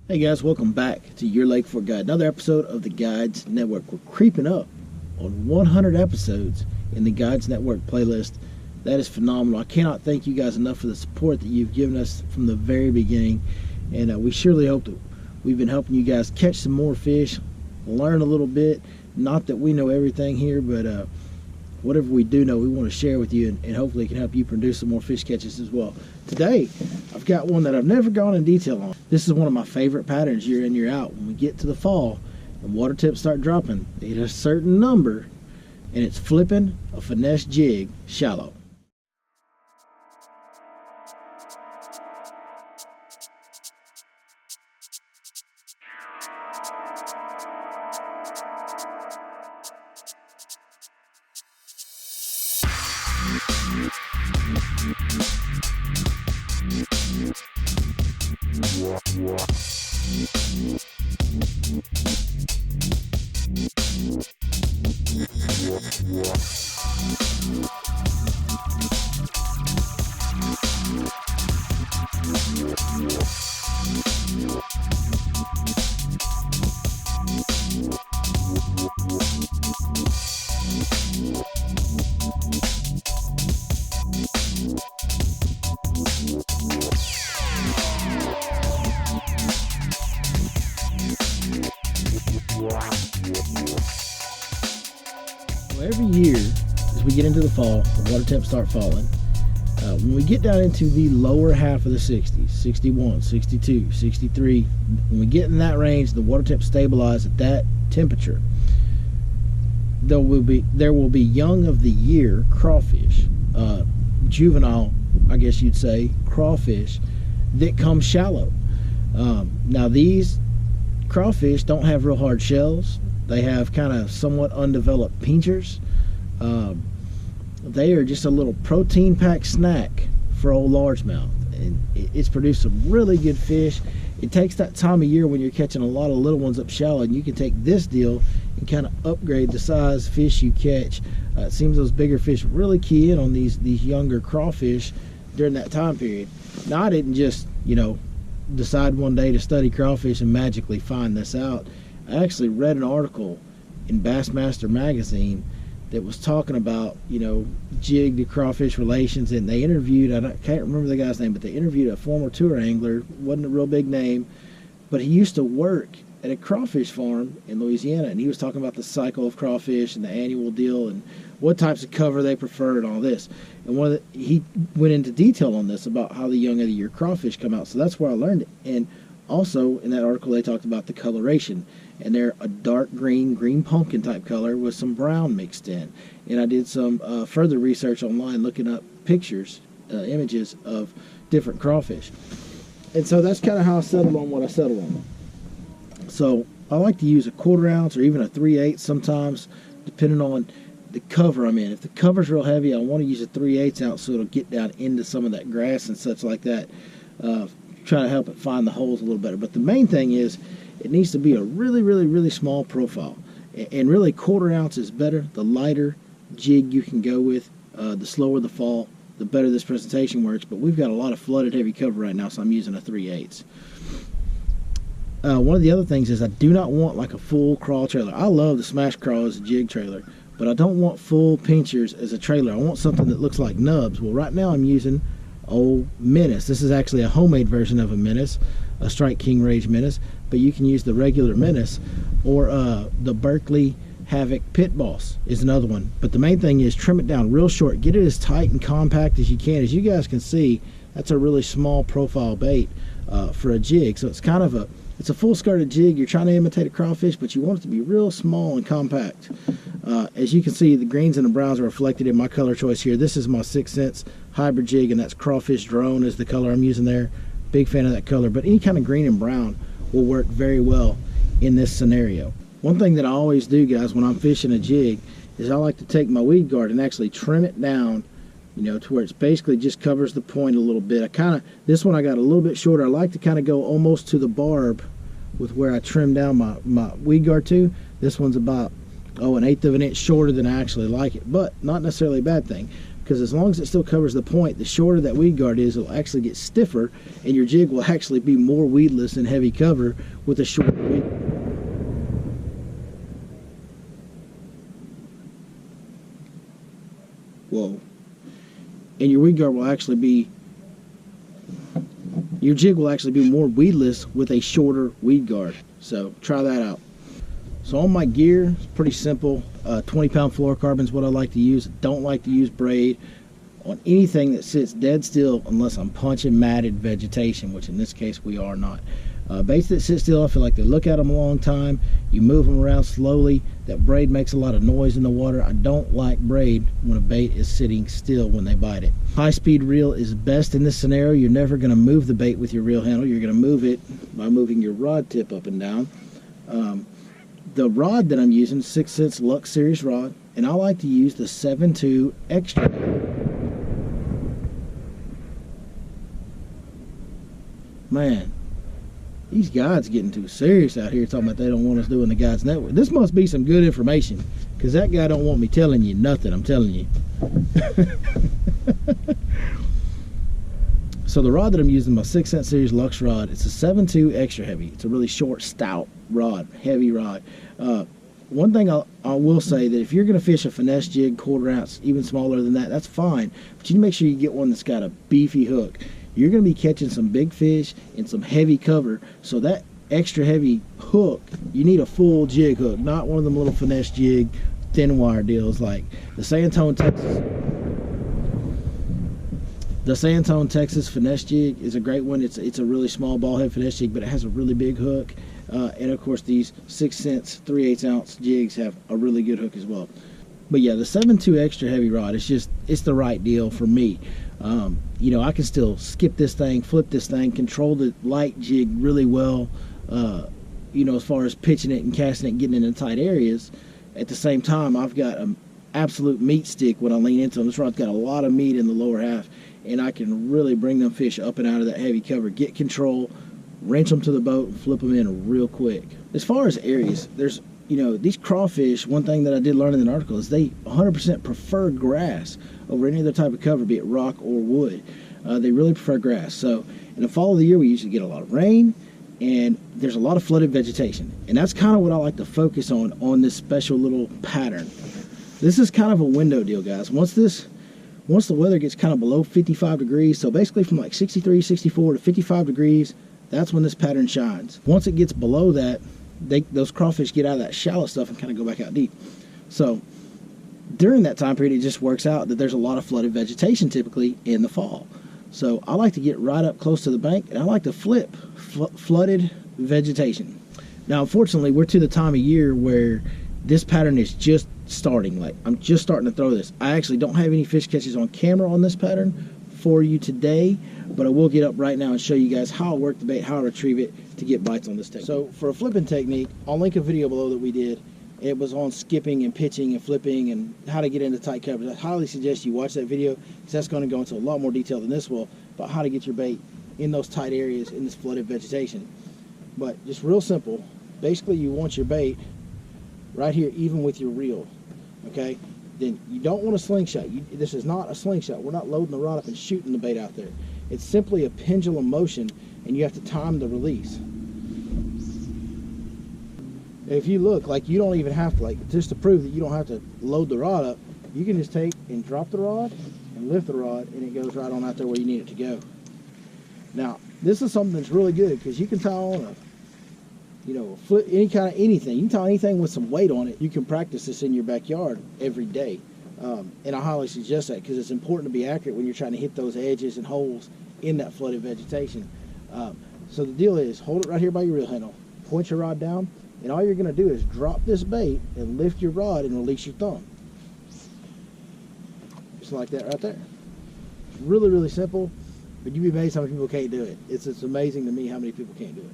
Hey guys, welcome back to Your Lake Fort Guide. Another episode of the Guides Network. We're creeping up on 100 episodes in the Guides Network playlist. That is phenomenal. I cannot thank you guys enough for the support that you've given us from the very beginning. And we surely hope that we've been helping you guys catch some more fish, learn a little bit. Not that we know everything here, but whatever we do know, we want to share with you, and hopefully it can help you produce some more fish catches as well. Today, I've got one that I've never gone in detail on. This is one of my favorite patterns year in, year out. When we get to the fall and water tips start dropping, they hit a certain number, and it's flipping a finesse jig shallow. Every year, as we get into the fall, the water temps start falling. When we get down into the lower half of the 60s, 61, 62, 63, when we get in that range, the water temps stabilize at that temperature. There will be young of the year crawfish, juvenile, I guess you'd say, crawfish that come shallow. Now these crawfish don't have real hard shells. They have kind of somewhat undeveloped pinchers. They are just a little protein-packed snack for old largemouth, and it's produced some really good fish. It takes that time of year when you're catching a lot of little ones up shallow, and you can take this deal and kind of upgrade the size fish you catch. It seems those bigger fish really key in on these younger crawfish during that time period. Now, I didn't just, decide one day to study crawfish and magically find this out. I actually read an article in Bassmaster magazine that was talking about, jig to crawfish relations, and they interviewed, I can't remember the guy's name, but they interviewed a former tour angler. Wasn't a real big name, but he used to work at a crawfish farm in Louisiana, and he was talking about the cycle of crawfish and the annual deal and what types of cover they prefer and all this. And he went into detail on this about how the young of the year crawfish come out. So that's where I learned it. And also in that article they talked about the coloration, and they're a dark green pumpkin type color with some brown mixed in. And I did some further research online looking up pictures, images of different crawfish. And so that's kind of how I settled on what I settled on. So I like to use a 1/4 ounce or even a 3/8 sometimes, depending on the cover I'm in. If the cover's real heavy, I want to use a 3/8 ounce so it'll get down into some of that grass and such like that. Try to help it find the holes a little better. But the main thing is it needs to be a really, really, really small profile. And really 1/4 ounce is better. The lighter jig you can go with, the slower the fall, the better this presentation works. But we've got a lot of flooded heavy cover right now, so I'm using a 3/8. One of the other things is I do not want like a full crawl trailer. I love the smash crawl as a jig trailer, but I don't want full pinchers as a trailer. I want something that looks like nubs. Well, right now I'm using old Menace. This is actually a homemade version of a Menace, a Strike King Rage Menace, but you can use the regular Menace, or the Berkley Havoc Pit Boss is another one. But the main thing is trim it down real short, get it as tight and compact as you can. As you guys can see, that's a really small profile bait for a jig, so it's kind of it's a full skirted jig. You're trying to imitate a crawfish, but you want it to be real small and compact. As you can see, the greens and the browns are reflected in my color choice here. This is my 6th Sense hybrid jig, and that's Crawfish Drone is the color I'm using there. Big fan of that color, but any kind of green and brown will work very well in this scenario. One thing that I always do, guys, when I'm fishing a jig is I like to take my weed guard and actually trim it down, to where it's basically just covers the point a little bit. This one I got a little bit shorter. I like to kind of go almost to the barb with where I trim down my weed guard to. This one's about 1/8 of an inch shorter than I actually like it, but not necessarily a bad thing. because as long as it still covers the point, the shorter that weed guard is, it'll actually get stiffer, and your jig will actually be more weedless and heavy cover with a short weed. Whoa. And your weed guard will actually be, your jig will actually be more weedless with a shorter weed guard. So try that out. So on my gear, it's pretty simple. 20-pound fluorocarbon is what I like to use. Don't like to use braid on anything that sits dead still unless I'm punching matted vegetation, which in this case we are not. Baits that sit still, I feel like they look at them a long time. You move them around slowly. That braid makes a lot of noise in the water. I don't like braid when a bait is sitting still when they bite it. High-speed reel is best in this scenario. You're never going to move the bait with your reel handle. You're going to move it by moving your rod tip up and down. The rod that I'm using, 6 Sense Lux Series rod, and I like to use the 7.2 Extra. Man, these guides getting too serious out here talking about they don't want us doing the Guides Network. This must be some good information, because that guy don't want me telling you nothing, I'm telling you. So the rod that I'm using, my 6 Sense Series Lux rod, it's a 7.2 Extra Heavy. It's a really short, stout rod, heavy rod. One thing I will say, that if you're going to fish a finesse jig, 1/4 ounce, even smaller than that, that's fine. But you need to make sure you get one that's got a beefy hook. You're going to be catching some big fish and some heavy cover. So that extra heavy hook, you need a full jig hook, not one of them little finesse jig, thin wire deals like the San Antonio, Texas. The San Antonio, Texas finesse jig is a great one. It's a really small ball head finesse jig, but it has a really big hook. And of course, these 6 Sense 3/8 ounce jigs have a really good hook as well. But yeah, the 7.2 Extra Heavy rod, it's the right deal for me. You know, I can still skip this thing, flip this thing, control the light jig really well. You know, as far as pitching it and casting it and getting it in tight areas. At the same time, I've got an absolute meat stick when I lean into them. This rod's got a lot of meat in the lower half, and I can really bring them fish up and out of that heavy cover, get control, wrench them to the boat, and flip them in real quick. As far as areas, there's, you know, these crawfish, one thing that I did learn in an article is they 100% prefer grass over any other type of cover, be it rock or wood. They really prefer grass. So in the fall of the year, we usually get a lot of rain, and there's a lot of flooded vegetation. And that's kind of what I like to focus on this special little pattern. This is kind of a window deal, guys. Once the weather gets kind of below 55 degrees, so basically from like 63, 64 to 55 degrees, that's when this pattern shines. Once it gets below that, those crawfish get out of that shallow stuff and kind of go back out deep. So during that time period, it just works out that there's a lot of flooded vegetation typically in the fall. So I like to get right up close to the bank, and I like to flip flooded vegetation. Now, unfortunately, we're to the time of year where this pattern is just starting. Like, I'm just starting to throw this. I actually don't have any fish catches on camera on this pattern for you today, but I will get up right now and show you guys how I work the bait, how I retrieve it to get bites on this technique. So for a flipping technique, I'll link a video below that we did. It was on skipping and pitching and flipping and how to get into tight covers. I highly suggest you watch that video, because that's going to go into a lot more detail than this will about how to get your bait in those tight areas in this flooded vegetation. But just real simple. Basically, you want your bait right here, even with your reel. Okay? Then you don't want a slingshot. This is not a slingshot. We're not loading the rod up and shooting the bait out there. It's simply a pendulum motion, and you have to time the release. If you look, like, you don't even have to, like, just to prove that you don't have to load the rod up, you can just take and drop the rod and lift the rod, and it goes right on out there where you need it to go. Now, this is something that's really good, because you can tie on any kind of anything. You can tie anything with some weight on it. You can practice this in your backyard every day. And I highly suggest that, because it's important to be accurate when you're trying to hit those edges and holes in that flooded vegetation. So the deal is, hold it right here by your reel handle, point your rod down, and all you're going to do is drop this bait and lift your rod and release your thumb. Just like that right there. It's really, really simple, but you'd be amazed how many people can't do it. It's amazing to me how many people can't do it.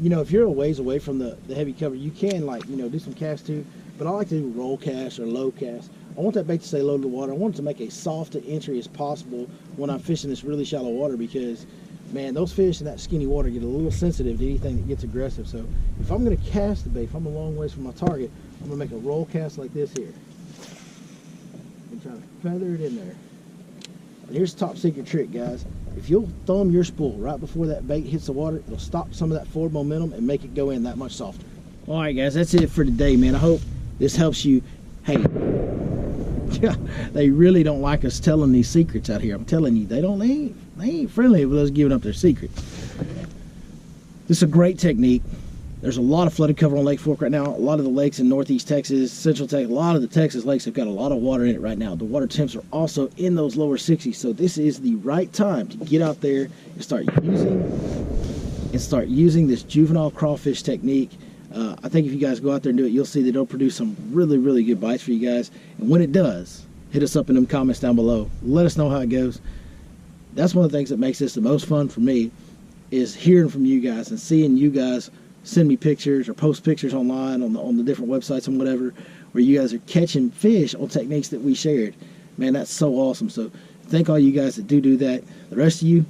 You know, if you're a ways away from the heavy cover, you can, like, you know, do some cast too, but I like to do roll cast or low cast. I want that bait to stay low to the water. I want it to make a soft entry as possible when I'm fishing this really shallow water, because, man, those fish in that skinny water get a little sensitive to anything that gets aggressive. So if I'm going to cast the bait, if I'm a long ways from my target, I'm going to make a roll cast like this here and try to feather it in there. And here's the top secret trick, guys. If you'll thumb your spool right before that bait hits the water, it'll stop some of that forward momentum and make it go in that much softer. All right, guys, that's it for today, man. I hope this helps you. Hey, they really don't like us telling these secrets out here. I'm telling you, they ain't friendly with us giving up their secrets. This is a great technique. There's a lot of flooded cover on Lake Fork right now. A lot of the lakes in northeast Texas, central Texas, a lot of the Texas lakes have got a lot of water in it right now. The water temps are also in those lower 60s, so this is the right time to get out there and start using this juvenile crawfish technique. I think if you guys go out there and do it, you'll see that it'll produce some really, really good bites for you guys. And when it does, hit us up in them comments down below. Let us know how it goes. That's one of the things that makes this the most fun for me, is hearing from you guys and seeing you guys send me pictures or post pictures online on the different websites and whatever, where you guys are catching fish on techniques that we shared. Man, that's so awesome. So thank all you guys that do that. The rest of you,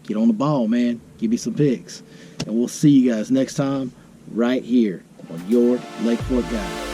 get on the ball, man. Give me some pics. And we'll see you guys next time right here on your Lake Fork Guide.